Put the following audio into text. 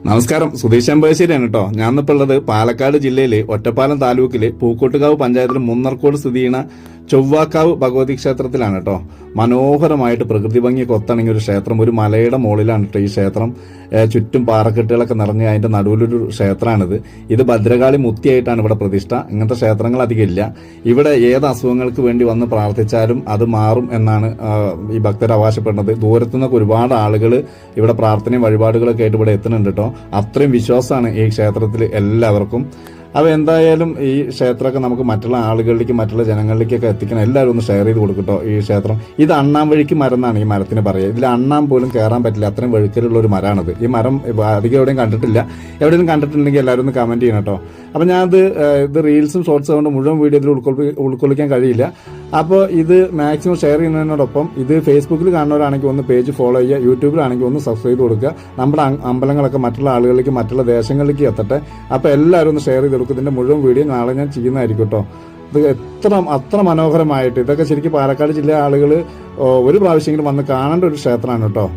നമസ്കാരം, സുധീഷ് അമ്പശ്ശേരിയാണ് കേട്ടോ. ഞാനിപ്പോൾ ഉള്ളത് പാലക്കാട് ജില്ലയിലെ ഒറ്റപ്പാലം താലൂക്കിലെ പൂക്കോട്ടുകാവ് പഞ്ചായത്തിൽ മുന്നർക്കോട് സ്ഥിതി ചെയ്യുന്ന ചൊവ്വാക്കാവ് ഭഗവതി ക്ഷേത്രത്തിലാണ് കേട്ടോ. മനോഹരമായിട്ട് പ്രകൃതി ഭംഗിയൊക്കെ ഒത്തിണങ്ങിയ ഒരു ക്ഷേത്രം. ഒരു മലയുടെ മുകളിലാണ് കേട്ടോ ഈ ക്ഷേത്രം. ചുറ്റും പാറക്കെട്ടുകളൊക്കെ നിറഞ്ഞ് അതിന്റെ നടുവിലൊരു ക്ഷേത്രമാണിത്. ഇത് ഭദ്രകാളി മുത്തിയായിട്ടാണ് ഇവിടെ പ്രതിഷ്ഠ. ഇങ്ങനത്തെ ക്ഷേത്രങ്ങൾ അധികം ഇല്ല. ഇവിടെ ഏത് അസുഖങ്ങൾക്ക് വേണ്ടി വന്ന് പ്രാർത്ഥിച്ചാലും അത് മാറും എന്നാണ് ഈ ഭക്തർ അവകാശപ്പെടുന്നത്. ദൂരത്തുനിന്നൊക്കെ ഒരുപാട് ആളുകൾ ഇവിടെ പ്രാർത്ഥനയും വഴിപാടുകളൊക്കെ ആയിട്ട് ഇവിടെ എത്തുന്നുണ്ട് കേട്ടോ. അത്രയും വിശ്വാസമാണ് ഈ ക്ഷേത്രത്തിൽ എല്ലാവർക്കും. അപ്പോൾ എന്തായാലും ഈ ക്ഷേത്രമൊക്കെ നമുക്ക് മറ്റുള്ള ആളുകളിലേക്ക്, മറ്റുള്ള ജനങ്ങളിലേക്കൊക്കെ എത്തിക്കണം. എല്ലാവരും ഒന്ന് ഷെയർ ചെയ്ത് കൊടുക്കട്ടോ ഈ ക്ഷേത്രം. ഇത് അണ്ണാൻ വഴിക്ക് മരം എന്നാണ് ഈ മരത്തിന് പറയുക. ഇതിൽ അണ്ണാൻ പോലും കയറാൻ പറ്റില്ല, അത്രയും വഴുക്കലുള്ള ഒരു മരമാണിത്. ഈ മരം അധികം എവിടെയും കണ്ടിട്ടില്ല. എവിടെയും കണ്ടിട്ടുണ്ടെങ്കിൽ എല്ലാവരും ഒന്ന് കമന്റ് ചെയ്യണം കേട്ടോ. അപ്പം ഞാനത് ഇത് റീൽസും ഷോർട്സും കൊണ്ട് മുഴുവൻ വീഡിയോ ഇതിൽ ഉൾക്കൊള്ളിക്കാൻ കഴിയില്ല. അപ്പോൾ ഇത് മാക്സിമം ഷെയർ ചെയ്യുന്നതിനോടൊപ്പം ഇത് ഫേസ്ബുക്കിൽ കാണുന്നവരാണെങ്കിൽ ഒന്ന് പേജ് ഫോളോ ചെയ്യുക, യൂട്യൂബിലാണെങ്കിൽ ഒന്ന് സബ്സ്ക്രൈബ് ചെയ്ത് കൊടുക്കുക. നമ്മുടെ അമ്പലങ്ങളൊക്കെ മറ്റുള്ള ആളുകളിലേക്ക്, മറ്റുള്ള ദേശങ്ങളിലേക്ക് എത്തട്ടെ. അപ്പോൾ എല്ലാവരും ഒന്ന് ഷെയർ ചെയ്ത് കൊടുക്കും. ഇതിൻ്റെ മുഴുവൻ വീഡിയോ നാളെ ഞാൻ ചെയ്യുന്നതായിരിക്കും കേട്ടോ. ഇത് അത്ര മനോഹരമായിട്ട്, ഇതൊക്കെ ശരിക്കും പാലക്കാട് ജില്ലയിലെ ആളുകൾ ഒരു പ്രാവശ്യമെങ്കിലും വന്ന് കാണേണ്ട ഒരു ക്ഷേത്രമാണ് കേട്ടോ.